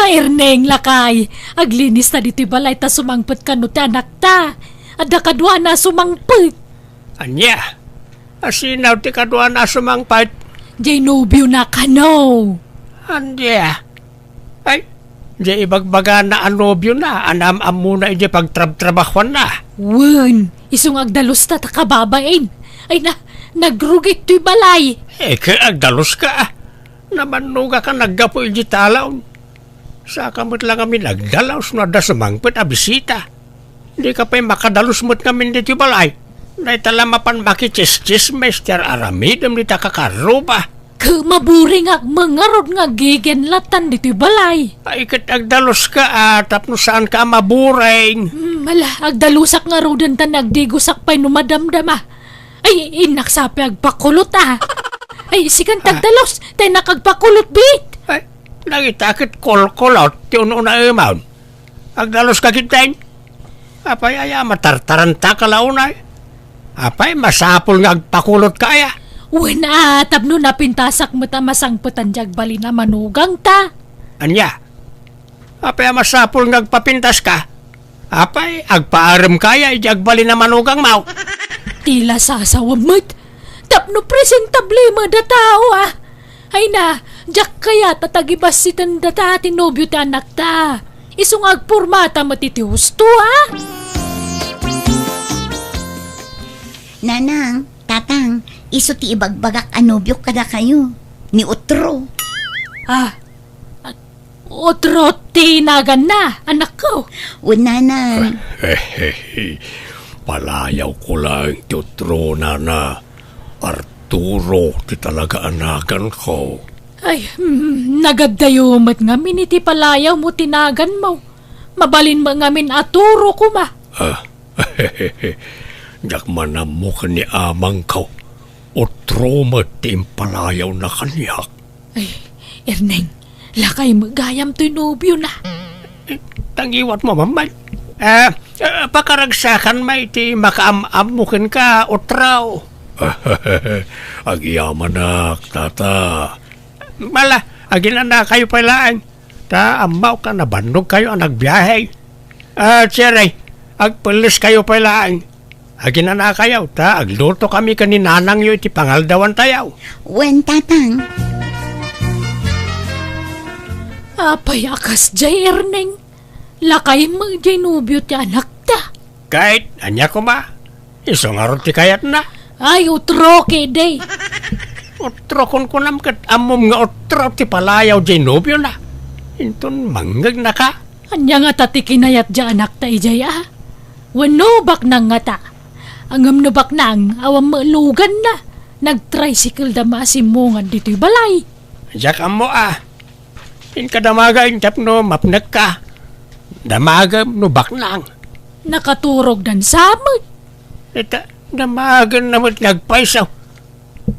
Erneng lakay, aglinis ta dito'y balay ta sumangpet ka no ti anak ta. Ada kadwa na sumangpet. Anya, asinaw ti kadwa na sumangpet. Jay nobyo na ka no. Anya, ay, di ibagbaga na anobyo na, anam-am muna iti pagtrab-trabakwan na. Wen, isong agdalos ta kababain. Ay na, nagrugit to'y balay. Kaya agdalos ka. Namanuga ka naggapo iti talaw. Sa kamot lang kami nagdalaw sunod na sumangpet a bisita. Di ka pa'y makadalos mo't kami dito balay. Dahil talamapan makichistis Mr. Aramidam di takakaruba. Maburing ag mangarod nga gigenlatan dito'y balay. Ay kat agdalos ka tapno saan ka maburing. Mala, agdalusak nga rodan ta nagdigusak pa'y numadamdama. Ay, inaksapi agpakulot Ay, sikan tagdalos, tayo nakagpakulot bit. Ay, nagitakit kol-kolot, ti una imaw. Agdalos ka kintain. Apay, matartaranta ka launay. Apay, masapol nga agpakulot kaya. Wala, tapno napintasak mo ta masangputan jagbali na manugang ta. Anya, apay, masapol nga agpapintas ka. Apay, agpaaram kaya, jagbali na manugang mau. Tila sasawamot. Tapno presentable mo da tao Ay na, jak kaya tatagibas si tanda ta tinobyo ti anak ta. Isong agpurmata matitihusto Nanang, tatang, iso ti ibagbagak anobyo kada kayo. Ni Utro. Otro tinagan na, anak ko. Nanang. Palayaw ko lang ti Utro, nana. Arturo, ti talaga anagan ko. Ay, nagadayumat nga miniti palayaw mo tinagan mo. Mabalin mo ngamin aturo ko ma. Jak manam mo ka ni amang ko. Utro mo ti impalayaw na kaniyak. Ay, Erneng, lakay mo gayam to'y nobyo na. Tangiwat mo, mamay. Pakaragsakan may ti makaam-am mo ka, Utraw. Agyaman na, tata. Mala, aginan na kayo palaan. Ta, amaw ka, nabandog kayo ang nagbiyahe. Siray, agpulis kayo palaan. Aginan na kayo, ta, agluto kami kaninanang yo iti pangaldawan tayaw. Wen, tatang. Apay akas jay, Erneng. Lakay mo jay nobyo ti anak ta. Kahit, anya ko ba? Isong arot ti kayat na. Ay, utro kede. Utro kon kunam kat amom nga utro ti palayaw jay nobyo na. Inton manggag na ka. Anya nga tati kinayat dya anak ta ijay Wano bak nang nga ta. Angam no bak nang awam maalugan na. Nag-tricycle da maasimungan dito'y balay. Diyak mo In kadamaga in tapno mapnag ka. Damaga no bak nang. Nakaturog dan samot. Damagan naman nagpaisaw.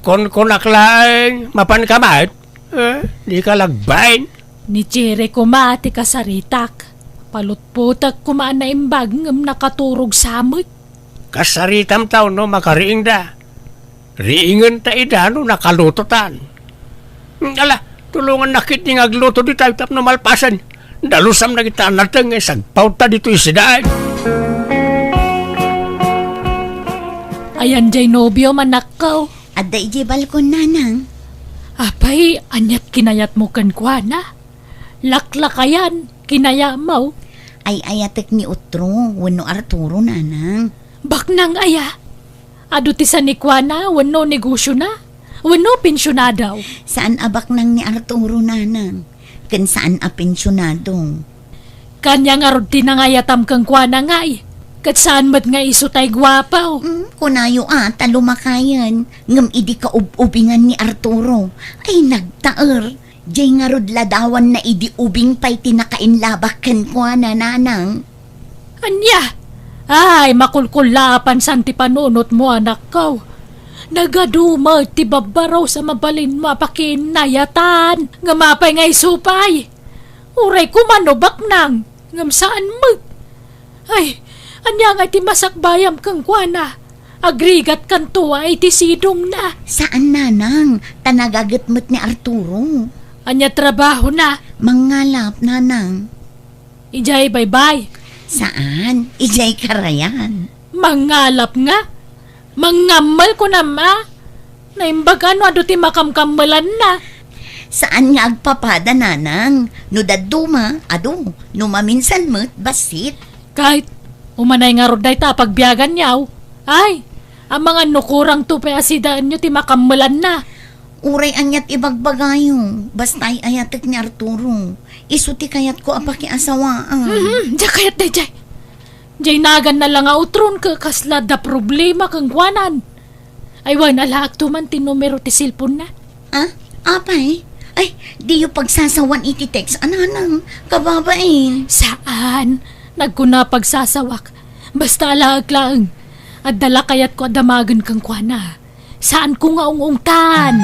Kon aklaan mapan kamat, di ka lagbain. Ni Jere kumati kasaritak. Palutputak kumaan na imbag ngam nakaturog samot. Kasaritam tao no makariing da. Riingan ta ida no nakalutotan. Ala, tulungan nakit ni agluto di tayo tap no malpasan. Dalusam na kita natang sagpauta dito isidaan. Ayan jay nobyo manakaw. Adda ije balkon, nanang. Apay, anyat kinayat mo kan kwa na. Laklakayan, kinaya mo. Ay ayatek ni Utro, wano Arturo, nanang. Baknang aya. Ado ti sa ni kwa na, wano negosyo na. Wano pensyonadaw. Saan abak nang ni Arturo, nanang? Kan saan a pensyonado? Kanya nga rod tinangayatam kang kwa na ngay. Kat saan mat nga iso tay gwapaw. Kunayo talumakayan. Ngam idi ka ubingan ni Arturo. Ay nagtaer. Jay nga rod ladawan na idi ubing pa'y tinakainlabakan kwa na, nanang. Anya? Ay, makulkulapan san ti panunot mo, anak ko. Nagaduma ti babaraw sa mabalin mapakinayatan. Nga mapay nga isupay. Uray kumanobak nang. Ngam saan mo? Ay, anya nga ti masakbayam kang kuana. Agrigat kantuwa iti sidong na. Saan, nanang? Tanagagat mo't ni Arturo. Anya trabaho na. Mangalap, nanang. Ijay bye-bye. Saan? Ijay karayan. Mangalap nga. Mangamal ko na ma. Naimbag ano ado ti makamkamalan na. Saan nga agpapada, nanang? No daduma, ado. No maminsan mo't basit. Kahit umanay nga roday ta pagbiyagan niyaw. Ay, ang mga nukurang tupe asidaan nyo ti makamalan na. Uray anyat ibagbagayo. Basta'y ayatek ni Arturo. Isuti kayat ko apaki asawaan. Diya kayat day, Jay. Jay nagan na lang outron ka kasla da problema kang guanan. Ay, wan alaak tuman ti numero ti silpon na. Ah? Apay? Ay, di yung pagsasawan iti text. Ananang, kababain. Saan? Nagkuna pagsasawak. Basta alaak lang. At dala kayat ko adamagan kang kuana. Saan ko nga ungungtan?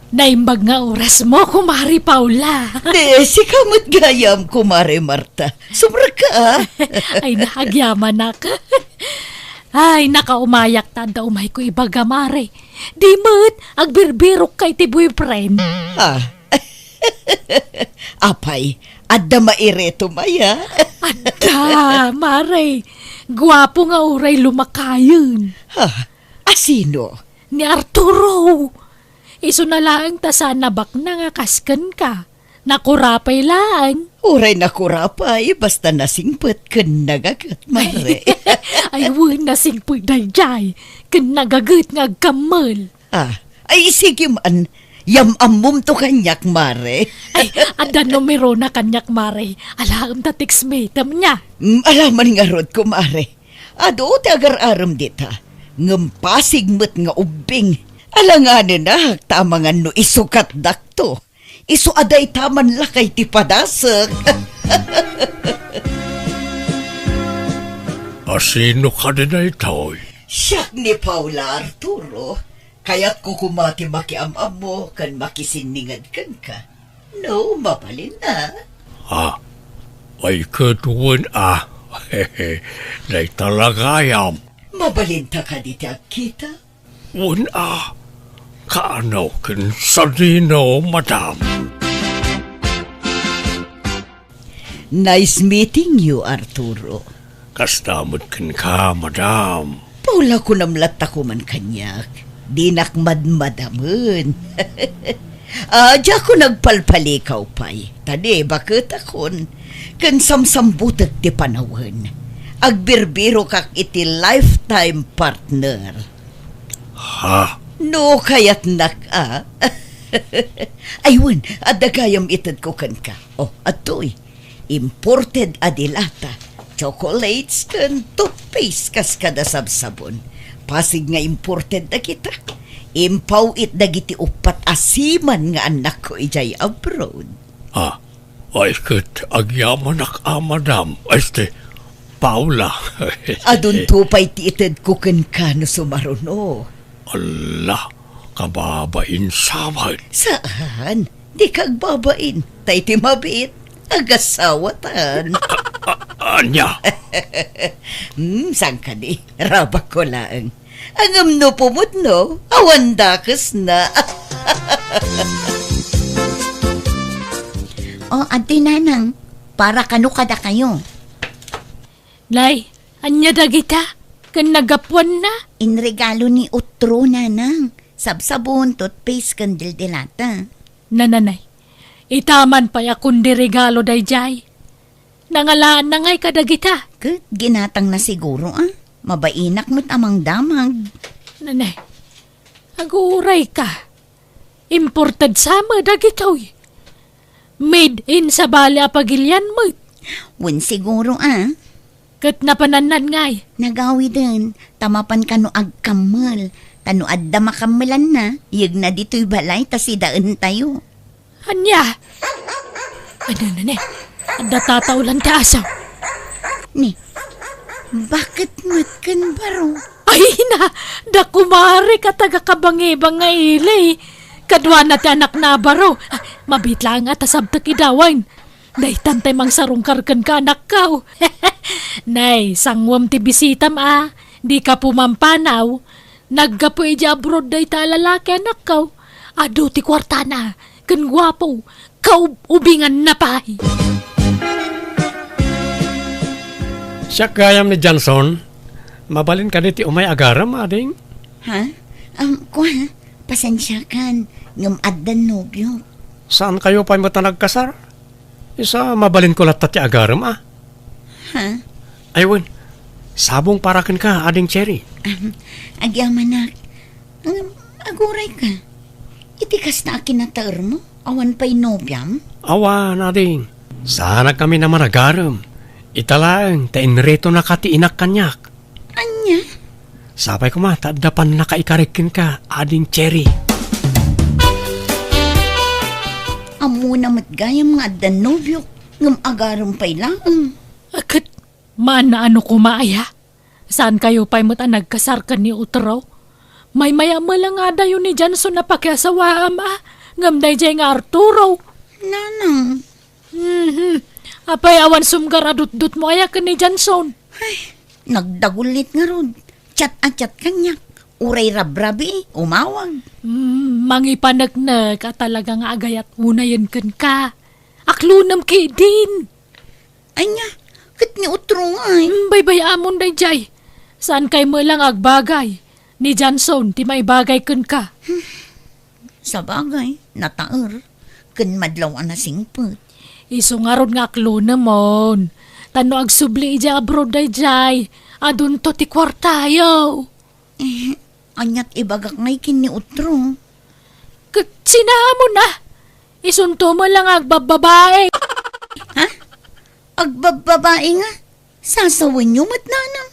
Naimbag nga oras mo, kumari Paula. Si kamot gayam, kumare Marta. Sumra ka. Ay, nahagyaman na ka. Ay, nakaumayak tanda umay ko ibagamare. Di mo't, agbirbirok kay ti boyfriend. Apay, adda maireto maya. Ada, mare. Gwapo nga uray lumakayon. Asino? Ni Arturo. Iso na lang ta sana bak na nga kasken ka. Nakurapay lang. Uray nakurapay, basta nasingpet ken nagagat, mare. Ay, nasing po'y dayjay. Ken nagagat nga gamal. Ay sige man, yamamum to kanyak, mare. Ay, ada numero na kanyak mare. Alaam ta text-matem niya. Alaman nga rod ko, mare. Ado, tagar-aram dita. Ngampasig met nga ubing. Alanganin na, tamangan no isukat dakto. Isu aday taman lakay ti padasek. Asino ka din na ito? Siyak ni Paula Arturo. Kaya't kukumati makiamam mo kan makisiningad kan ka. No, mapalin na. Ay katuwan Hehe, day talagayam. Mabalinta ka di kita? Kaano kin sadino, madam? Nice meeting you, Arturo. Kastamot kin ka, madam. Paula ko namlat ako man kanyak. Di nakmadmadamun. Diya ko nagpalpalikaw pa'y. Tadi, bakit akon? Kan samsambutat ti panawan. Agbirbiro kak iti lifetime partner. No, kaya't Ayun, adagayam itad ko kan ka. Atoy, imported adilata. Chocolates kan toothpaste kas kada sabsabon. Pasig nga imported na kita. Impaw it dagiti upat asiman nga anak ko ijay abroad. Ay kat agyaman madam. Este, Paula. Adun tupay ti itad ko kan ka no sumaruno. Allah, kababain samad. Saan? Di kag babain. Tay ti mabit. Agasawatan. Anya? Saan ka di? Rabak ko lang. Ang no pumut no? Awandakas na. Ate nanang, para kano kada kayo? Lay, anya dagita? Kan nagapuan na? Inregalo ni Utro, nanang. Sabsabon, toothpaste, kandil-dilata. Nananay, itaman pa yakun di regalo dayjay. Nangalaan na nga'y kadagita. Kat, ginatang na siguro, Mabainak mo't amang damag. Nanay, aguray ka. Imported sama dagitoy. Made in sa bali apagilyan mo. Wen siguro, Kat napananan nga'y. Nagawi din, tamapan ka no agkamal. Tano adda makamalan na, yag na dito'y balay, tasidaan tayo. Anya? Ano na, adda tataulan ta asaw. Ni, bakit matkan baro? Ay na, da kumari ka taga kabangibang nga ilay. Kadwa na ti anak na baro. Mabitla nga tasabtak idawan. Day tantay mang sarungkarkan ka anak ka. Nay, sangwam ti bisitam Di ka pumampanaw. Naggapoy di abroad day ta lalaki anak kaw. Ado ti kwarta na. Kan gwapo. Kaubingan na pahi. Siya gayam ni Johnson, mabalin ka ti umay agaram, ading. Ha? Kuha, pasensya kan. Ngam addan nobyo. Saan kayo pa mo nagkasar? Isa mabalin ko latat ti agaram, ah. Ha? Aywan, sabong parakin ka, ading Cherry. Agyamanak. Aguray ka. Itikas na akin na taer mo. Awan pa'y nobyam. Awan, ading. Sana kami naman agaram. Italang, tainreto na katiinak kanyak. Anya? Sapay ko ma, tadapan na kaikarikin ka, ading Cherry. Amo na matgayam nga addan nobyo. Ngam agaram pa'y lang. Akat, man na ano kumaya? Saan kayo pa'y mo't nagkasar ka ni Utraw? May mayama lang nga dayo ni Johnson na pakiasawaam ngam day jay nga Arturo. Nanang. Apay awan sumgar adut-dut mo aya ka ni Johnson. Nagdagulit nga rod. Chat kanyak. Uray rabrabi, umawag. Mangipanagnak at talaga nga agayat unayan kan ka. Aklunam kay din. Anya, kat ni utro nga eh. Bay amon day jay. Saan kay mo lang agbagay? Ni Johnson, ti may bagay kan ka. Sa bagay, nataer. Kan madlaw na singput. Isungarod nga aklunam mon. Tano agsubli ija abroad day jay. Adun to ti kwartayo. Anyat ibagak ngay kin ni utro. Sinamo na. Isunto mo lang agbababae. Ha? Agbababae nga? Sasawin niyo matnanam.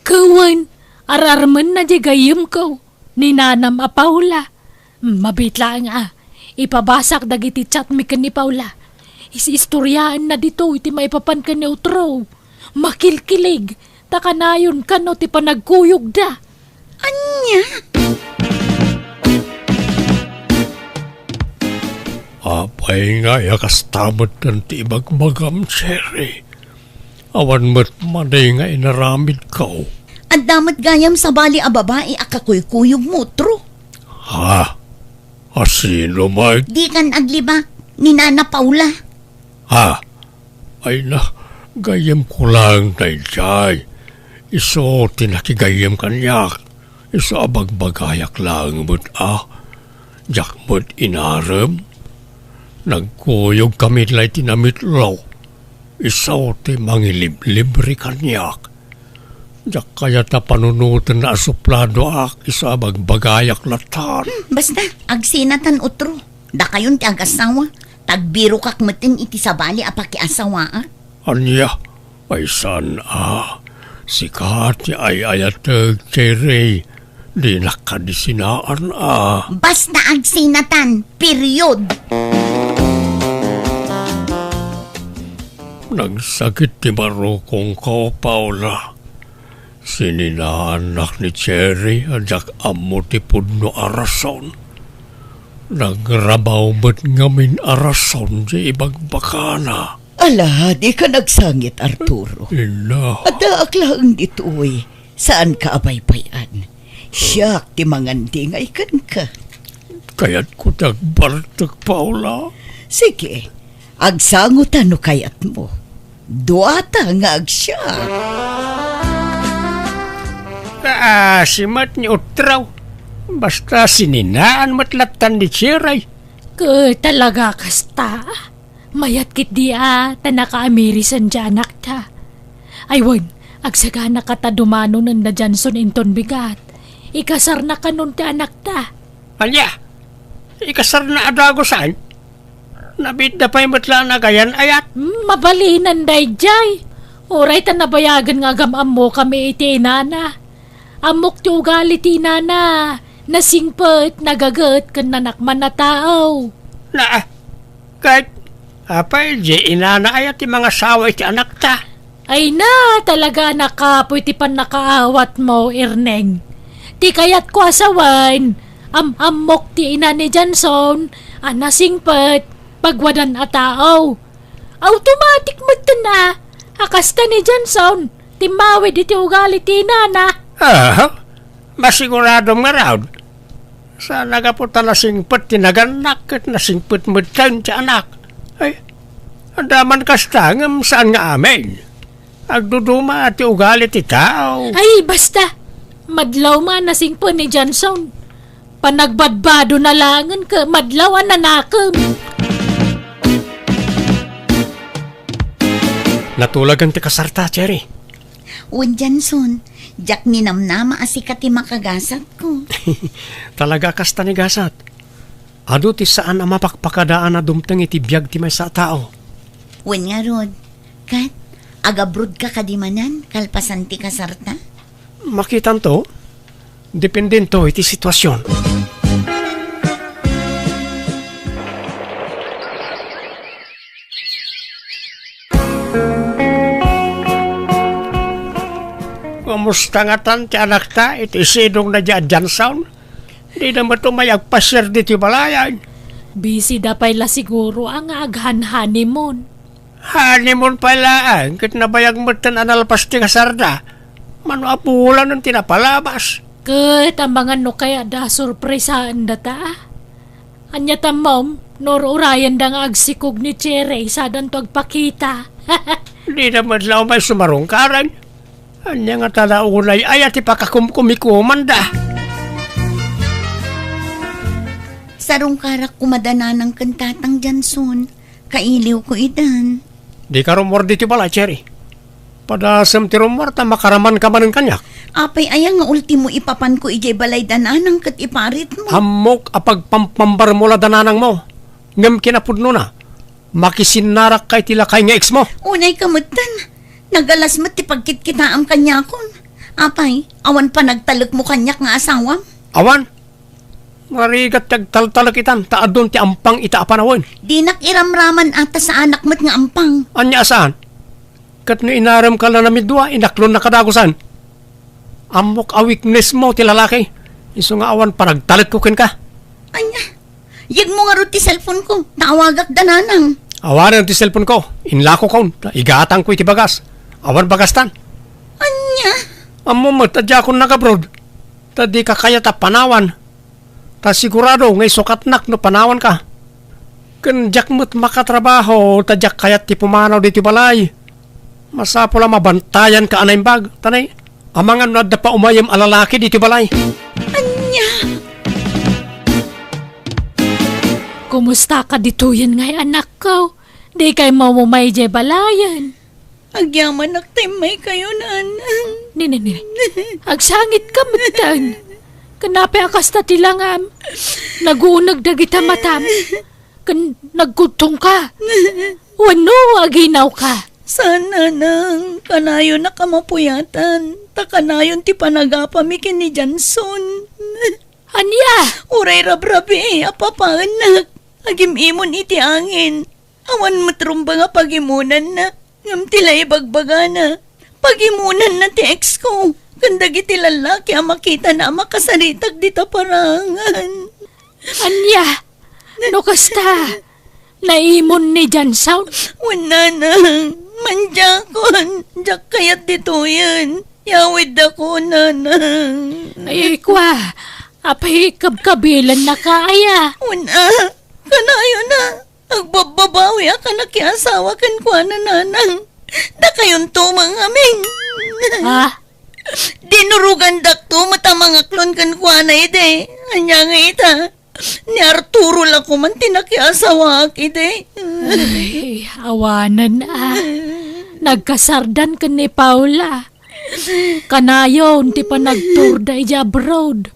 Kawan, ararman na di gayam ko. Ni Nanam a Paula. Mabitla nga. Ipabasak dagiti chat mi kan ni Paula. Isistoryaan na dito iti maipapan ka ni Utro. Makilkilig. Takanayon ka no ti panagkuyog da. Anya? Apay nga yakastamot ng tibag-magam, Cherry. Awan mo't maday nga inaramid ko. At damat gayam sa bali a babae akakuykuyog mo, utro. Ha? Asino, Mike? Di kan aglibak ni Nana Paula. Ha? Ay na, gayam ko lang na ijay. Iso tinakigayam kanyak. Iso abagbagayak lang mo't Jak mo't inaram. Nagkuyog kami lay tinamitlaw. Isaw ti mangiliblibre kanyak. Jak kaya ta panunutan na asuplado isa bagbagayak latan. Basta, agsinatan utro. Da kayon ti ag-asawa. Tagbiro kak matin iti sabali apakiasawa. Anya, ay san sikat ti ay ayatag Cherry. Di nakadisinaan Basta agsinatan, period. Nagsakit ti marukong ko, Paula. Sininaanak ni Cherry ajak amo ti pudno arason. Nagrabaw ba't ngamin arason di ibagbakana. Ala, di ka nagsangit, Arturo. Ina. Adaak lang dito, uy. Saan ka abaybayan? Siyak, ti mangandi nga ikan ka. Kaya't ko tagbartag, Paula. Sige, agsangutan no kayat mo. Duata nga agsiyak. Simat ni Utraw. Basta sininaan matlatan ni Cherry. Talaga kasta. Mayat kit di tanaka-Amerisan dyan anak ta. Aywan, agsagana ka ta dumano ng na Johnson inton bigat. Ikasar na ka nun ti anak ta. Anya, ikasar na adago saan? Nabit na pa'y matla na gayan ayat. Mabalinan day jay. Oray ta nabayagan nga gamam mo kami iti inana. Amok ti ugali ti inana. Nasingpet, nagagat kan nanakman na tao. Kahit apay, di inana ayat ti mga sawa iti anak ta. Ay na, talaga nakapoy ti pan nakaawat mo, Irneng. Ti kayat ko asawan, amok ti ina ni Johnson, nasingpet, pagwadan a tao. Automatic magtana, akas ka ni Johnson, timawid iti ugali ti inana. masigurado nga raw. Sa nagapunta na singpet tinaganak at nasingpet mo taon sa anak. Ay, andaman kasta ngam saan nga amin. Agduduma at ugali ti tao. Ay, basta. Madlaw man nasing po ni Johnson. Panagbadbado na langan ka, madlaw ang nanakam. Natulagan ti kasarta, Cherry. Wan Janson, jak ninamnama asikat ti makagasat ko. Talaga kasta ni gasat. Ado ti saan ang mapakpakadaan na dumteng iti biyag ti may sa tao. Wan nga rod, kat, agabrod ka kadimanan, kalpasan ti kasarta? Makitan to, dependen to iti sitwasyon. Kumusta nga tan ti anak ta, iti sidong na dyan sound? Di naman tumayagpasir di ti balayan. Busy da pala siguro ang aghan-honeymoon. Honeymoon palaan, kit nabayag mo tan analpas ti kasarda. Mano apulan ng tinapalabas. Kat ang mga no kaya da surpresaan da ta. Anya ta mom, nor urayan da nga agsikog ni Cherry sa danto agpakita. Di naman lang may sumarungkaran. Anya nga talaulay ay at ipakakumkumikuman da. Sarong karak kumadana ng kantatang Janson, kailiw ko idan. Di ka rumor dito pala, Cherry. Padasam ti rumor ta makaraman ka man ng kanyak. Apay ayang nga ultimo ipapan ko ijay balay dananang kat iparit mo. Hamok apag pampambar mo la dananang mo. Ngam kinapudno na. Makisinarak kay tila kay nga ex mo. Unay kamutan, nagalas mo ti pagkit-kita ang kanyakon. Apay, awan pa nagtalok mo kanyak nga asawam. Awan. Marigat tagtaltalak itan, taadon ti ampang itaapanawon. Di nakiramraman ata sa anak mo't nga ampang. Anya saan? Kat no inaram ka na namidwa, inaklon na kadagusan. Amok a weakness mo ti lalaki. Iso nga awan panagtalit ko ken ka. Anya, yag mo nga ro ti cellphone ko, naawagak dananang. Awan ti cellphone ko, inlako ko, igatang ko iti bagas. Awan bagastan. Anya, Amo mo, tadya akong nakabrod. Tadi ka kaya ta panawan. Ta sigurado ngay sukatnak no panawan ka. Kanjak mo't makatrabaho, tadyak kayat ti pumanaw dito balay. Masapo lang mabantayan ka anay bag. Tanay, amangan na da pa umayam alalaki dito balay. anya. Kumusta ka dito yan ngay anak ko? Di kay mamumay jay balayan. Agyaman nagtimay kayo nan. Nini. Agsangit ka matang. Kanapi akas na tilangam. Nagunag dagita matam. Nagkutong ka. Wano aginaw ka. Sana nang kanayon na kamapuyatan. Takanayon ti panagapami kini Janson. Anya? Uray rabrabi, apapaanak. Agimimon iti angin. Awan matrumba nga pagimunan na. Ngam tilay bagbaga na. Pagimunan na ti ex ko. Kandag iti lalaki ang makita na makasaritag dito parangan. Anya? No kasta? Naimon ni Janson? Wala na. Manjakon. Jak kayat dito yan. Yawid ako, nanang. Ay, kwa. Apay kabkabilan na kaya. Wala. Kanayo na. Agbababawi ka na kiasawa kan kwa na nanang. Da kayon tumang aming. Ha? Dinurugan dakto mata mga klon kan kwa na ide. Anya nga ita. Ni Arturo lang ko man tinakiasawa ak ide. Ay, awanan Nagkasardan ka ni Paula. Kanayon, ti pa nagturda ija abroad.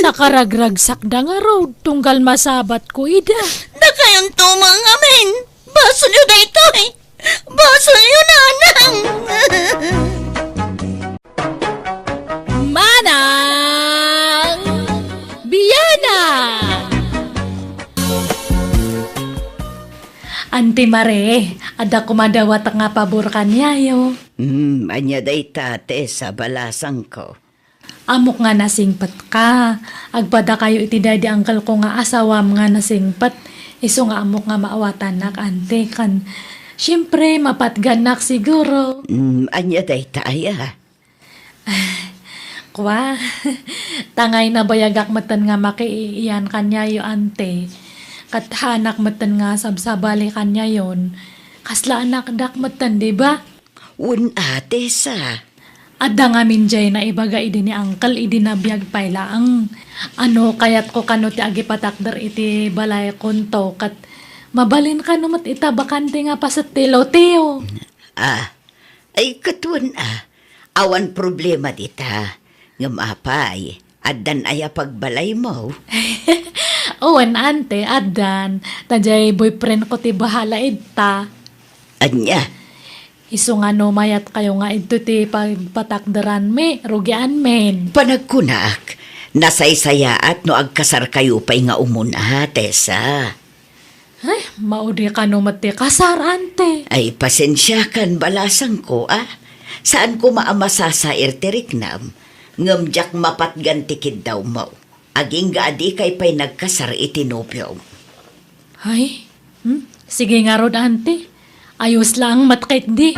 Nakaragragsak da nga road, tunggal masabat ko ida. Da kayon tumang amin. Baso nyo da ito eh. Baso nyo nanang. Manang! Biyana! Ante Mare, ada kumadawat nga pabor kanyayo. Anya day tate sa balasang ko. Amok nga nasingpat ka. Agpada kayo iti dadi angkal ko nga asawam nga nasingpat. Iso nga amok nga maawatan nak ante kan. Siyempre, mapatganak siguro. Anya day taya. Kwa, tangay na bayagak matan nga makiiyan kanya yo ante. Kathanak matan nga sabsabali kanya yon. Kasla anak dak matan, di ba? Tessa. Adda nga minjay na ibaga idi ni uncle idi na biyag payla ang ano kayat ko kano ti agi patakder iti balay konto kat mabalin ka numat ita bakante nga pa sa tilo-tiyo. Ay katuan awan problema dita. Ngamapay, addan aya pagbalay mo. Owen ante, adan, tajay boyfriend ko ti bahala ita. Anya, Iso nga no mayat kayo nga ito ti pagpatakdaran me, rugian men. panagkunak, nasaysaya at no agkasar kayo pa'y nga umuna, Tessa. Ay, maudi ka no mati kasar ante. Ay, pasensya kan balasang ko, Saan ko maamasa sa irtiriknam? Ngamjak mapatgantikid daw mo. Aging gaadi kay pa'y nagkasar itinopyo. Ay, sige nga rod ante. Ayos lang matkait di.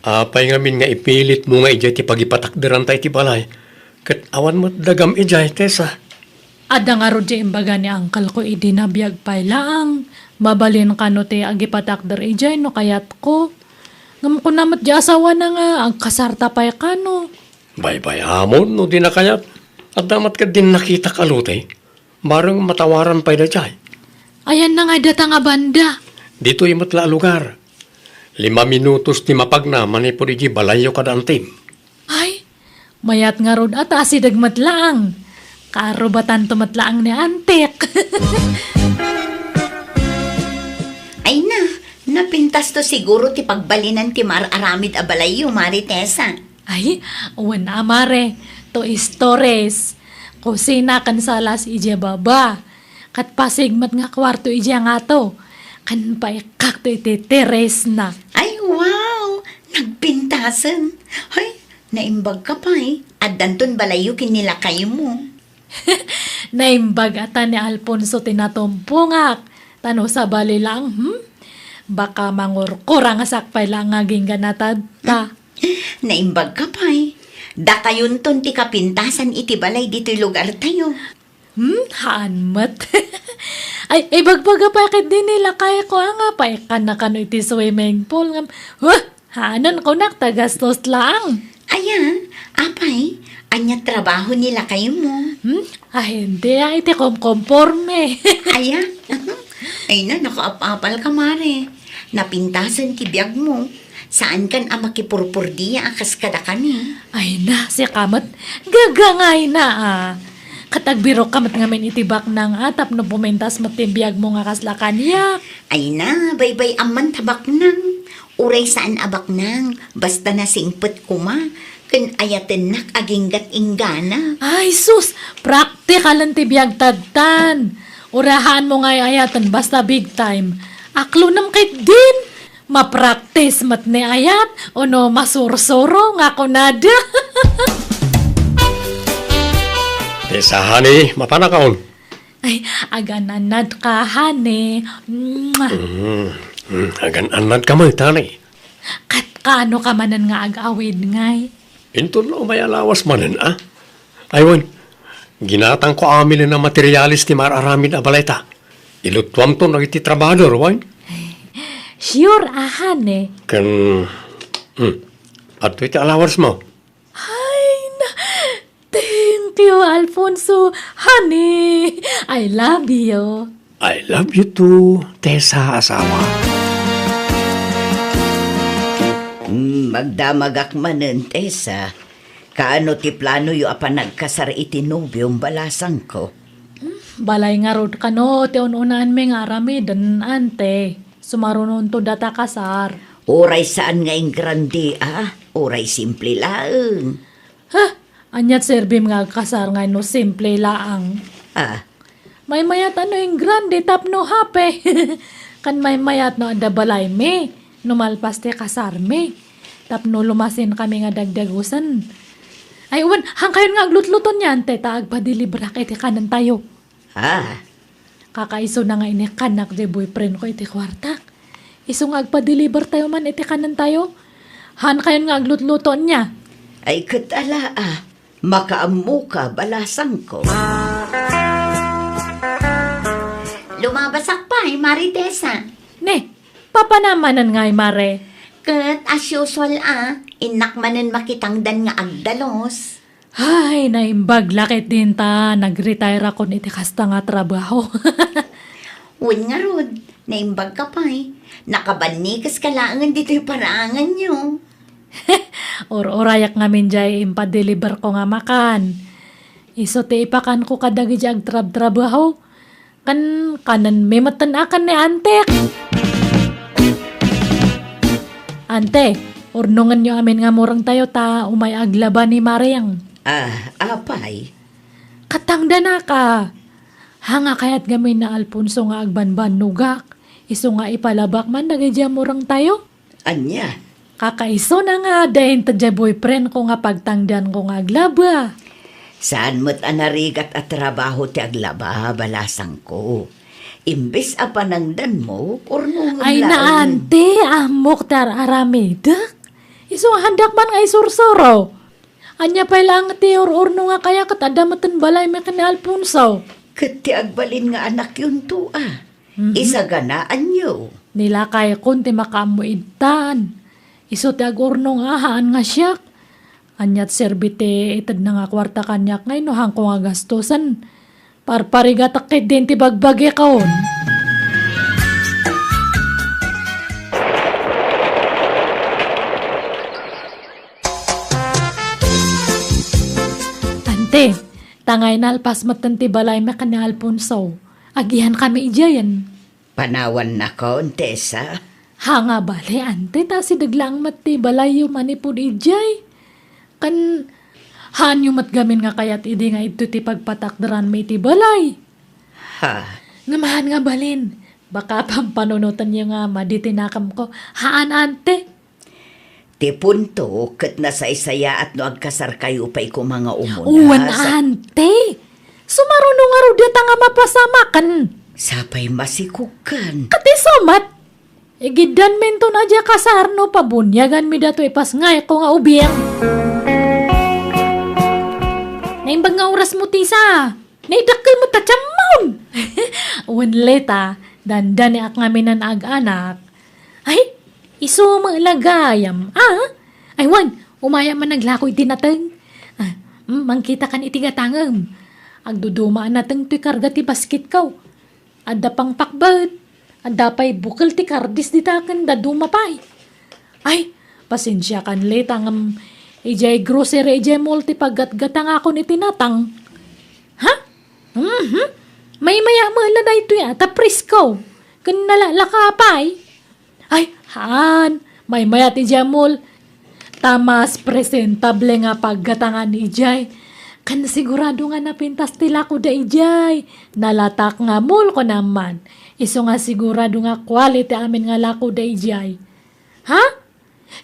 Apay ngamin nga ipilit mo nga ijay ti pagipatakderan tayo ti balay. Kat awan mo dagam ijay, Tessa. Ada nga rod di imbaga ni angkal ko idi na biyag pay lang. Mabalin ka no ti agipatakder ijay no kayat ko. Ngam ko namat di asawa na nga ang kasarta pay ka no. Bay-bay amon, no di na kayat. At damat ka din nakita kalutay. Barang matawaran pa'y na jay. Ayan na nga data nga banda. Dito yung matla lugar. 5 minutos ti mapagnaman po di balayo kada antim. Ay, mayat nga rod at asidag matlaang. Karubatan tumatlaang ni antek. Ay napintas to siguro ti pagbalinan ti mar-aramid abalayo, Maritesa. Ay, uwan na amare. To istores. Kusina kan salas ije baba. Kat pasigmat nga kwarto ije nga to. Kan paikak to iti teres na. Ay, wow! Nagpintasan. Ay, naimbag ka pa At danton balayo kinila kayo mo. Naimbag ata ni Alfonso tinatumpungak. Tano sa bali lang, Baka mangurkura nga sakpay lang nga ginganatad ta. Naimbag ka pa Dakayon ton ti kapintasan iti balay dito'y lugar tayo. Haanmat. Ay, bagbaga pakit din nila kaya ko nga pa. Kanakano iti swimming pool nga. Hanan ko tagastos lang. Aya, apay, anya trabaho nila kayo mo. Ay, hindi iti komporme. Aya, ay nakaapapal ka, Mare. Napintasan ti biyag mo. Saan kan makipurpurdiya akas kada kani? Ay na, si kamat. Gagangay na Katagbiro kamat ngamin itibak ng atap no pumentas matibiyag mo nga kaslakan ya. Ay na, baybay aman tabak nang. Uray saan abak nang. Basta na singpet kuma. Kan ayaten nak aginggat inggana. Ay sus, praktikal ang tibiyag tadtan. Urahan mo nga ayatan basta big time. Aklo nam kay din. Mapraktis mat ni ayat o no masursuro nga kunada. Tessa, honey, mapanakaon. Ay, agananad ka, hane. Agan-anad ka mo, tanay. Kat kano ka manan nga ag-awid ngay. Intun no may alawas manin, Aywan, ginatang ko amilin na materialis ti mararamid abaleta. Ilutwam to nagiti trabador, wain. Sure, hane. Kan, ato iti alawas mo. Ay, thank you, Alfonso. Honey, I love you. I love you too, Tessa asawa. Magdamagak manen, Tessa. Kaano ti plano yu apa nagkasar iti nobyong balasang ko? Balay nga rod ka no, ti ununan may nga ramidan, ante. Sumarunon to data kasar. Oray saan nga yung grande, Oray simple laeng. Anyat serbim nga kasar nga no simple laang. May mayat ano yung grande tap no hape. Kan may mayat no ada balay me. Numalpas te kasar me. Tap no lumasin kami nga dagdagusan. Ay uwan, hangkayon nga aglutluton yan te taag pa dilibra kay te kanan tayo. Kakaiso na nga ini kanak de boyfriend ko iti kwartak. Iso nga agpa-deliver tayo man iti kanan tayo. Han kayon nga aglutluto niya. Ay katala makaamu ka balasang ko. Lumabasak pa, Maritesa. Ne, papanamanan nga mare. Kat as usual inakmanan makitangdan nga agdalos. Ay, naimbag lakit din ta. Nag-retire ako niti kasta nga trabaho. Uwan nga rod, naimbag ka pa Nakabanikas ka laangan dito yung paraangan nyo. Or-orayak ngamin jay impa-deliver ko nga makan. Iso ti ipakan ko kadagi jay agtrab-trabaho. Kanan may matanakan ni antek. Ante, urnungan nyo amin nga murang tayo ta umay aglaban ni Mariang. Apay. Katangda na ka. Hanga kayat gamin na Alfonso nga agbanban nugak. Iso nga ipalabak man nagidya murang tayo. Anya? Kakaiso na nga dahin tadya boyfriend ko nga pagtangdan ko nga aglaba. Saan mo't anarigat at trabaho ti aglaba, balasang ko. Imbes apanangdan mo, urnungan Ay na ante, amok tar aramidak. Iso handak man nga isursuro. Anya pa lang ti urno nga kaya katadamatan balay me ni Alfonso. Kat ti agbalin nga anak yun to Isa ganaan nyo. Nilakay kon ti makamuitan. Iso ti agurno nga haan nga siyak. Anyat serbite itad na nga kwarta kanyak ngay no hangko nga gastusan. Parparigatakit din ti bagbagi kaon. Ante, tangay na alpas matan ti balay me ka ni Alfonso. Agihan kami ijayan. Panawan na ko, Tessa. Hanga bale, ante, ta si daglang mati balay yung manipod ijay. Kan, han yung matgamin nga kayat idi nga ito ti pagpatakdaran may ti balay. Ha? Ngamahan nga balin, baka pampanunutan niya nga maditinakam ko. Haan ante? Ti punto, kat nasaysaya at no agkasar kayo pa ko mga umuna. Uwan ante, sumarunong nga rudeta nga mapasamakan. Sapay masikukan. Kati somat, igidan mento na dya kasarno pabunyagan mi dato ipas ngay ko nga ubiyang. Naimbag nga oras mo tisa, naidakkel mo tatsamon. Uwan leta, dandan ni ak ngaminan ag-anak. Ay, iso mga lagayam. Ay wan, umaya man naglakoy tinateng. Mangkita kan itigatangam. Agdudumaan nateng ti karga ti basket kaw. Adda pang pakbat. Adda pa'y bukal ti kardis di takan da dumapay. Ay, pasensya kan leta ngam ijay grocery ijay multi paggatgatang ako ni tinatang. Ha? May maya mala na ito tapris ko. Kan nalalakapay. Ay, han, may maya ti jamol. Tamas presentable nga paggatangan ni ijay. Kan sigurado nga napintas tila ko da ijay. Nalatak nga mul ko naman. Iso nga sigurado nga quality amin nga lako da ijay. Ha?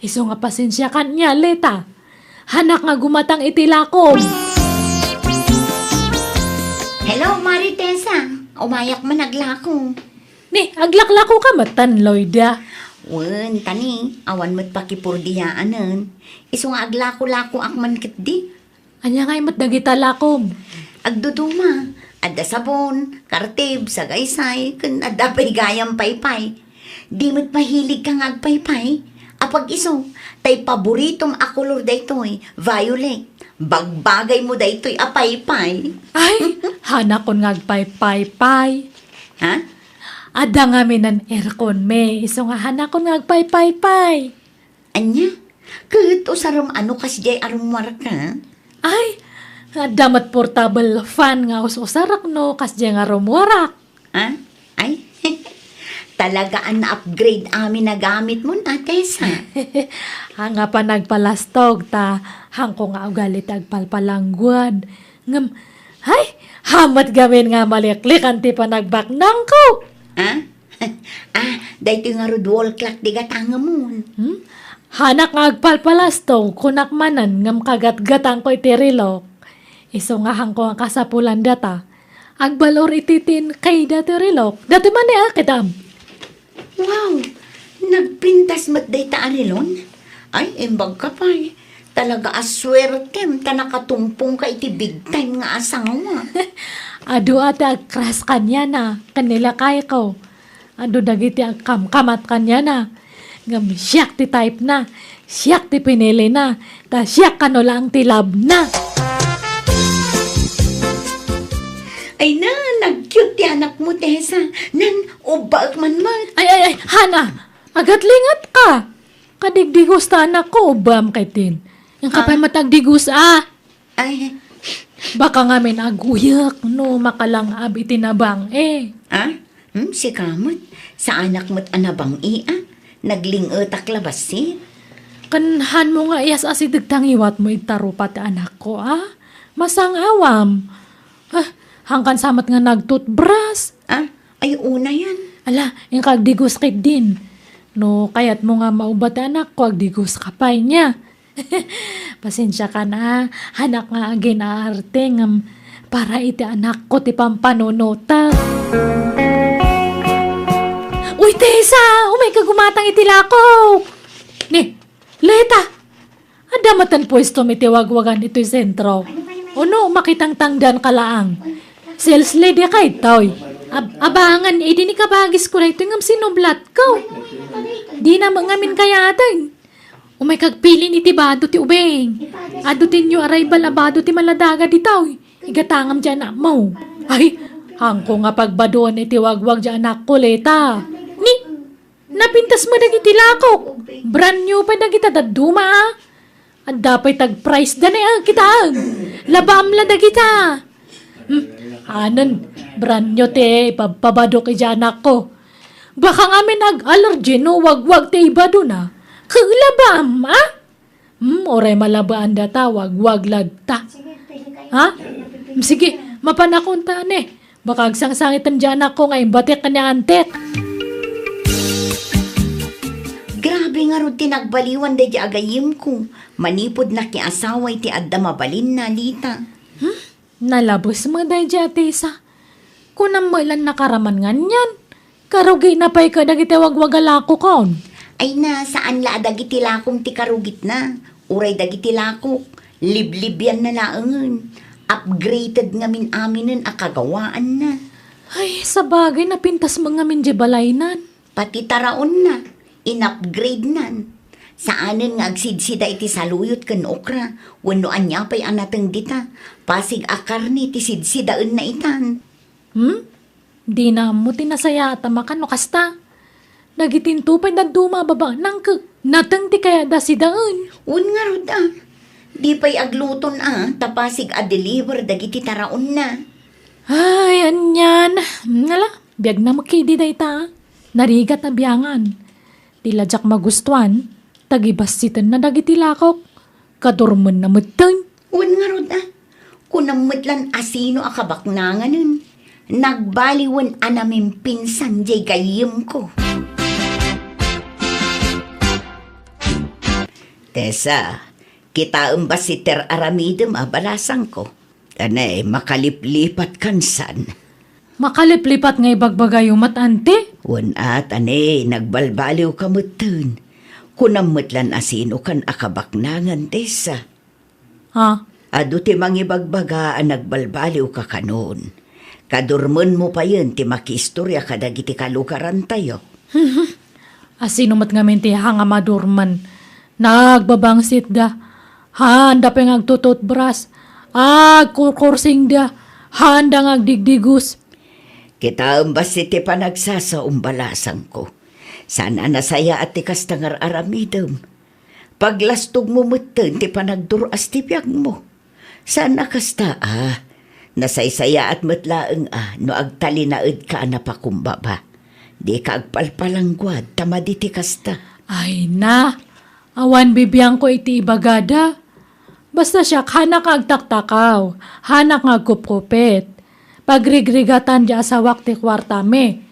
Iso nga pasensya kan niya, leta. Hanak nga gumatang itilakom. Hello, Maritesa. Umayak man naglako. Ni, aglaklako ka matan, Lloyda. Wen, tani, awan mo't pakipurdiyaanan. Iso nga aglako-lako akman kitdi. Anya nga imat dagita lakom. Agduduma, adda sabon, kartib, sagaysay, kun adda pa'y gayam paypay. Di mo't mahilig kang agpaypay. Apag iso, tay paboritom akulor daytoy, violet. Bagbagay mo daytoy apaypay. Ay, hanakon nga agpay-pay-pay. Ha? Ada nga minan aircon me. Iso nga hanakon nga agpay-pay-pay. Anya? Kat usaram ano kas jay arumwar ka? Ay, damat portable fan nga usarak no kas nga rumwarak. Ha? Ay? Talagaan na upgrade amin na gamit mo na, Tessa. Hanga pa nagpalastog ta, hangko nga ugalit agpalpalangguan. Ngam, ay, hamat gamin nga maliklikan ti pa nagbaknang ko. Ha? Dahito nga rod wall clock di gatanga mo. Hanak nga agpalpalastog, kunak manan ngam kagat-gatang ko itirilok. Iso nga hangko nga kasapulan data. Agbalor ititin kay dati rilok. Dati man akitam. Wow! Nagpintas mat day ta arilon? Ay, imbag ka pa eh. Talaga aswertem, ta nakatumpong ka iti big time nga asawa. Ado ata agkras kanya na, kanila kay ko. Ado dagiti agkamkamat kanya na. Ngam siyak ti type na, siyak ti pinili na, ta siyak kano lang ti love na. Ay na, nag-cute ti anak mo, Tessa. Nan, ubag man mat. Ay, Hana, agat lingat ka. Kadigdigos ta anak ko, ubam kay tin. Yung kapay matagdigos Ay, Baka nga may naguyak, no, makalang abi tinabang si kamot. Sa anak mo't anabang naglingotak labas si. Kanhan mo nga iyas asidig tangiwat mo itarupat anak ko, Masang awam. Hangkan samat nga nagtutbras. Ay, una yan. Ala, yung kagdigos kit din. No, kayat mo nga maubat anak ko, agdigos kapay niya. Pasensya ka na, hanak nga agin aarte ngam para iti anak ko ti pampanunota. Uy, Tessa! Umay ka gumatang iti lako! Ni, Leta! Adamatan pwesto mitiwagwagan ito'y sentro. O no, makitang tangdan kalaang. Sales lady ka ito'y. Abangan, di ni kabagis ko na ito ngam sinublat ko. Di na mangamin kaya atin. Umay kagpilin iti bado ti ubeng. Adutin nyo arrival abado ti maladaga ditaw. Igatangam dyan na mo. Ay, hangko nga pagbadoan iti wagwag dyan anak ko, Leta. Ni, napintas mo dagiti lakok. Brand new pa dagita daduma, At dapay tag-price da na kita. Labam la dagita. Anan, brand new te, pabado kay dyan anak ko. Baka nga may nag-allergy no, wagwag te ibado na. Kaglabam, oray malabaan data, wag lagta. Sige, mapanakunta ne. Baka agsangsangitan dyan ako nga imbatik ka niya antek. Grabe nga ro tinagbaliwan da di agayim ko. Manipod na ki asawa iti adda mabalin na, Lita. Nalabos mo dahi dyan, Tessa. Kunang mailan nakaraman nga niyan. Karugay na pa'y ka dagiti wagwagalako kaon. Ay na, saan la dagiti lakong ti karugit na? Uray dagiti lakok. Liblib yan na laangan. Upgraded ngamin aminin akagawaan na. Ay, sa bagay na pintas mga minji balaynan. Pati taraon na. In-upgrade nan. Saanin nga agsidsida iti saluyot kan okra. Wano anya pa'y anatang dita. Pasig akar ni ti sidsidaan na itan. Di na mo tinasaya at amakan no kasta. Nagitintupay na dumababa nang natang ti kaya da si daan. Un nga ro da. Di pa'y agluton tapasig a-deliver dagiti taraon na. Ay, anyan. Nala, biyag na makidi da ita. Narigat na biyangan. Tiladyak magustuhan, tagibasitan na dagiti lakok. Kadurman na mutan. Un nga ro da. Kunamutlan asino akabaknangan nun. Nagbaliwan anamin pinsan jay gayim ko. Tessa, kita ba si Ter Aramidem balasang ko? Tanay, makaliplipat kansan. Makaliplipat nga ibagbagayo matante? At tanay, nagbalbaliw kamutun. Kunamutlan asino kan akabaknangan, Tessa. Ado ti mangibagbagaan nagbalbaliw ka kanon. Kadurman mo pa yun, ti makistorya kadagiti kalukaran tayo. Asino mat nga minti hanga madurman. Nagbabangsit da. Handa pa nga agtututbras. Kukursing da. Handa nga agdigdigus. Kita ba si ti panagsasaumbalasang ko. Sana nasaya at ti kastangar aramidem. Paglastog mo mutin ti panagduras ti piyag mo. Sana kasta nasaysaya at matlaeng no agtalinaed ka na pakumbaba. Di ka agpalpalanggwad tamadi ti kasta. Ay na. Awan bibiyang ko iti ibagada. Basta siya hanak agtaktakaw, hanak agkupkupit. Pagrigrigatan di asawak ti kwartame.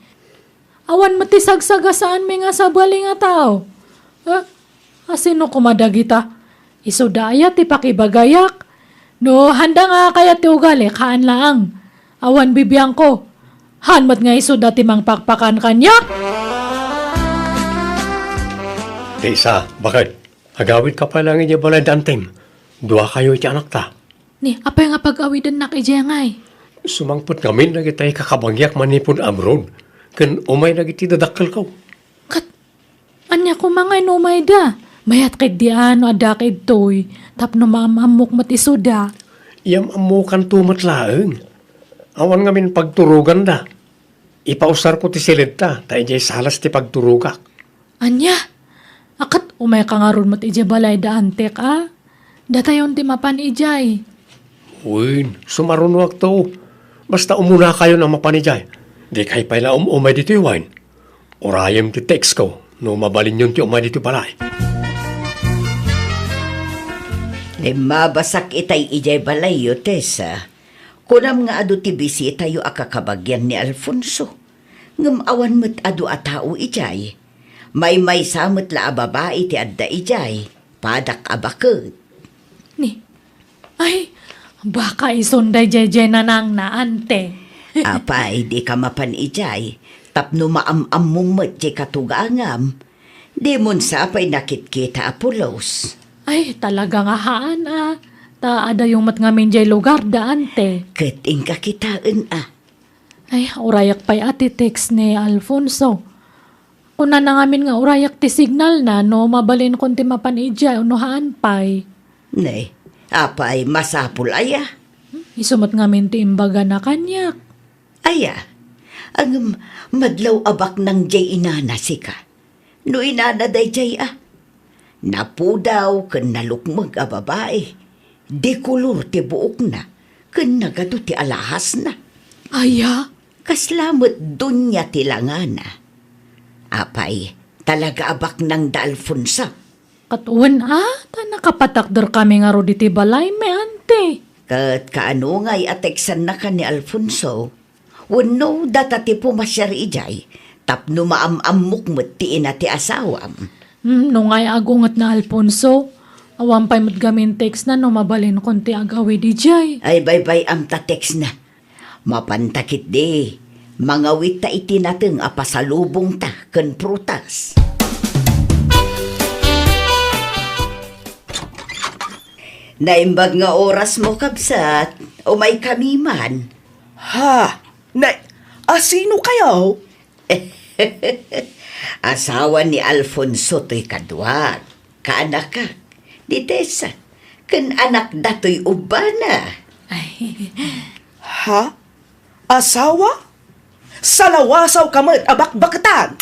Awan matisagsagasaan mi nga sa baling nga tao. Asino kumadagita? Isudaya ti pakibagayak. No, handa nga kaya ti ugali, kaan laang. Awan bibiyang ko. Hanmat nga isuda ti mang pakpakan kanya. Tessa, bakit? Agawid ka pa lang iti balay dantem. Dua kayo iti anak ta. Ni, apay nga pag-awidan nak ijay ngay. Sumangpot kami na kita'y kakabagyak manipon abroad. Kan umay na iti dadakkel ko. Kat, anya ko mga inumay da. Mayat kay di ano ada kay toy. Tapno mamamok matisuda. Iyam amukan tumat laeng. Awan ngamin pagturugan da. Ipausar ko ti silid ta. Tayo jay salas ti pagturugak. Anya, akat umay ka nga ron mat ijay balay da antek ah. Datayon ti mapan ijay. Uy, sumarunwag to. Basta umuna kayo na mapanijay. Di kay pala umay dito yung Orayam ti text ko. No mabalin yun ti umay dito balay. Mabasak itay ijay balay yo, Tessa. Kunam nga adu ti bisita yo akakabagyan ni Alfonso. Ngam awan mo't adu atao ijay. May samot la babae ti adda ijay. Padak abakot. Ni, ay, baka isunday jeje na nang naante. Apay, di ka mapan ijay. Tapno maam-am mong mo't jay katugangam. Di mon sapay nakit-kita Apolos. Ay, talaga nga haan ah. Taada yung matngamin jay lugar da ante. Kating kakitaan ah. Ay, urayak pa'y ati text ni Alfonso. Kuna na ngamin nga urayak ti signal na no mabalin kon ti mapan ijay unuhaan pa'y. Nay, apay masapul aya. Isumot ngamin ti imbaga na kanyak. Aya, ang madlaw abak ng jay inana sika. No inana day jay ah. Napudaw ken nalukmag a babae. Di kulor ti buok na. Ken nagado ti alahas na. Aya, Kaslamot dunya ti langana. Apay, talaga abak ng da Alfonso. katuan ah. Ta nakapatakder kami nga ro diti balay me ante. Kat kaano nga'y ateksan na ka ni Alfonso. Wano data ti pumasyar ijay. Tapno maam-amok mo ti ina ti asawam. No ngay agungat na Alfonso. Awan pa'y matgamin text na no mabalin konti agawi di jay. Ay bay-bay am tateks na. Mapantakit di. Mga wita iti nateng apasalubong ta ken prutas. Naimbag nga oras mo kabsat. O may kamiman. Ha? Sino kayo? Asawa ni Alfonso to'y kadwag. Kaanak ka. Di Tessa. Ken anak dato'y ubana. Ha? Asawa? Salawasaw kamat abak-bakatan.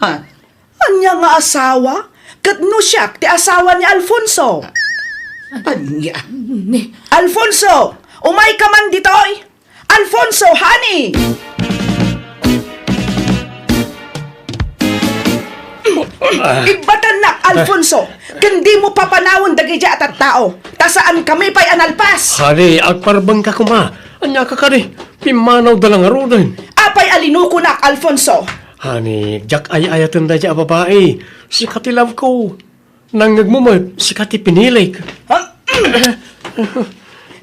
Ha? Anya nga asawa? Katno siya ti asawa ni Alfonso. Anya? Ni, Alfonso! Umay ka man ditoy! Alfonso, honey! Ibatan na, Alfonso! Kandi mo papanawon dagidya at tao. Tasaan kami pa'y analpas. Hari, agparbang ka kuma. Anya ka kari. Pimanaw dalang arudan. Apay alinuko na, Alfonso. Hani, jak ay-ayatan da dya babae. Si kati love ko. Nangagmumad, si kati pinilik.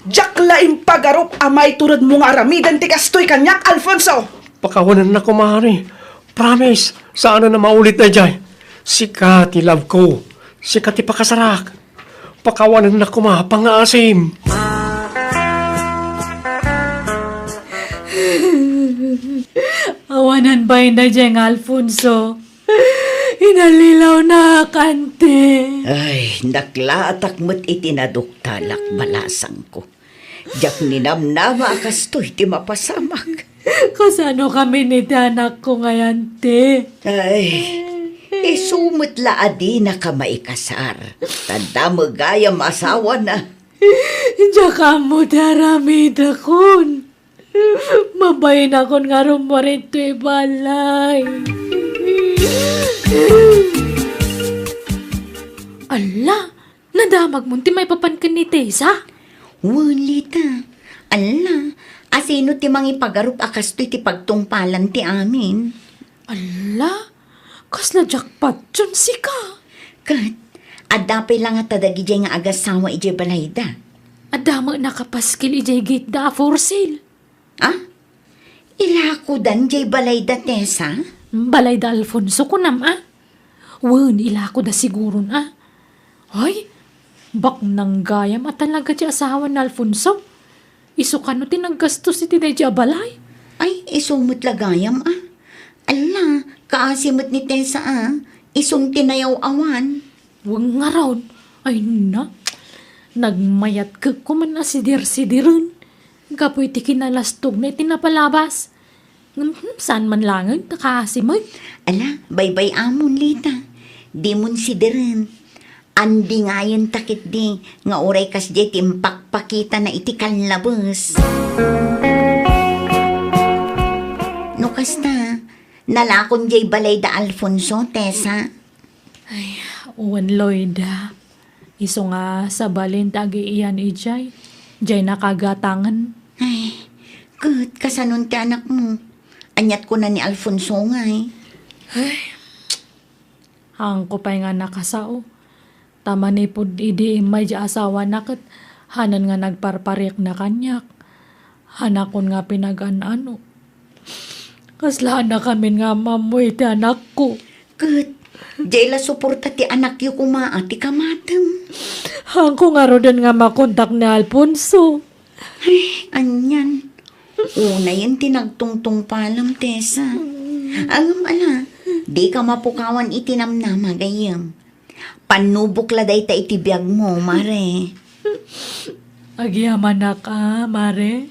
Jack laing pagarup amay turod mo nga aramidan ti kastoy kanyak, Alfonso. Pakawanan na kumari. Promise, sana na maulit na dyan. Si kati love ko. Si kati pakasarak. Pakawanan na kumapang-asim. awanan ba na dyan Alfonso? Inalilaw na kante. Ay, naklaatak mo't itinaduktalak balasang ko. Jak ninamnama akastoy ti mapasamak. Kasano kami ni anak ko ngayon, te? Ay, isumot la adi na ka maikasar. Tanda mo gayam asawa na. Diyan mo daramid akon. Mabayin akon nga rumarin to balay. Ala, nadamag mo ti may papankan ni Tessa. Walita. Ala, asino ti mangi pagarup akastoy ti pagtungpalan ti amin. Ala, kasla jackpot dyan si ka. Kat, adapay lang at tadagijay nga agasawa ijay balayda. Adama nakapaskil ijay gate da for sale. Ah? Ilako dan jay balayda, Tessa? Balay da Alfonso ko nam ah. Wen, ila ko da siguro na. Ay, bak nang gayam at talaga di asawa na Alfonso. Iso ka no tinaggastos iti di balay. Ay, isumot lagayam Ala, kaasimot ni Tessa Isong tinayaw awan. Huwag nga raon. Ay na, nagmayat ka kuman na sidir-sidirin. Gapoy ti kinalastog na itinapalabas. Saan man langag, nakasimot. Ala, baybay amon lita. Di mon sidirin. Andi nga yun takit di. Nga oray kas di timpakpakita na iti kanlabas. No kasta, nalakon jay balay da Alfonso, Tessa. Uwan Lloyda. Iso nga sa balin tagi iyan ijay. Jay nakagatangan. Ay, good, kasanon ti anak mo. Anyat ko na ni Alfonso nga Hang ko pa'y nga nakasao. Tama ni pud idi imay di asawa nakit. Hanan nga nagparparik na kanyak. Hanakon nga pinag-anano. Kaslaan na kami nga mamoy ti anak ko. Good. Jay la suporta ti anak yu kumaa ti kamatem. Hang ko nga rodan nga makontak ni Alfonso. Anyan. Una yun tinagtungtong palam, Tessa. Ang ala, di ka mapukawan itinamnama gayam. Panubok laday ta itibiyag mo, Mare. Agyaman na ka, Mare.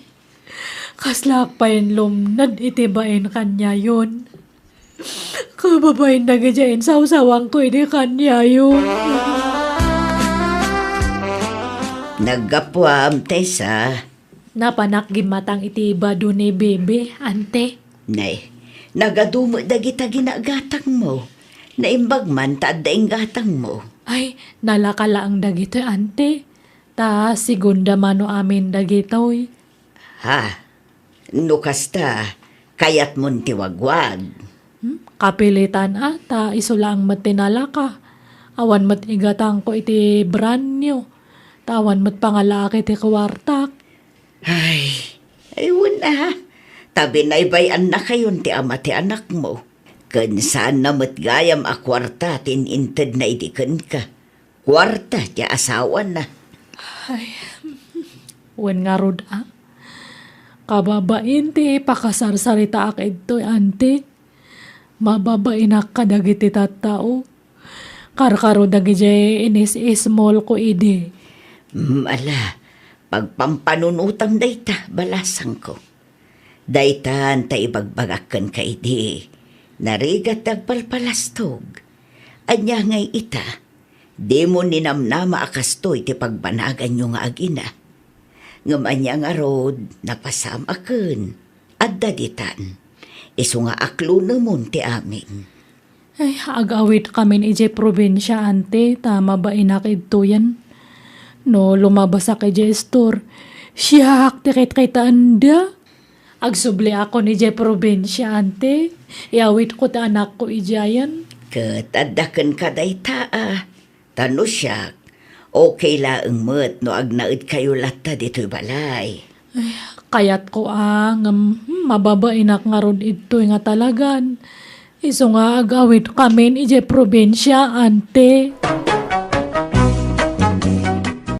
Kaslak pa yung lumnad itibain kanya yun. Kababain na gadyain sawsawang ko ini kanya yun. Naggapuam, Tessa. Napanak gimatang itiba do ni bebe, ante. Nay, nagadumo dagita ginagatang mo. Naimbag man taad daing gatang mo. Ay, nalakala ang dagito, ante. Ta, sigunda mano amin dagitoy. Ha? No kasta, kayat mon tiwagwag. Kapilitan ta iso lang matinala ka. Awan mat igatang ko iti brand new. Tawan mat pangalaki ti kawartak. Ay, ayun Tabi na ibayan na kayon ti ama ti anak mo. Kan saan na matgayam a kwarta tininted na idikan ka. Kwarta ti asawa na. Wen nga rod Kababain ti pakasarsarita ak ito, ante. Mababain ak kadagiti tattao. Karkaro dagiti inis-ismol ko idi. Ala, pagpampanunutang dayta, balasang ko. Daytan ta ibagbagakan ka idi. Narigat agpalpalastog. Anya ngay ita, di mo ninamnama akastoy ti pagbanagan nyo nga agina. Ngamanya nga rod, napasam aken. At daditan, iso nga aklo namon ti amin. Ay, agawit kami ije probinsya, ante. Tama ba inakid to yan? No, lumabas ako ije store. Siyak, tikit kita anda. Agsubli ako ni ije probinsya, ante. Iawit ko ta anak ko ijayan. Katadakan ka dayta Tano siyak, okay laang mo't no agnaid kayo lata dito'y balay. Kayat ko mababainak nga ron ito nga talagan. Iso nga agawit kami ije probinsya, ante.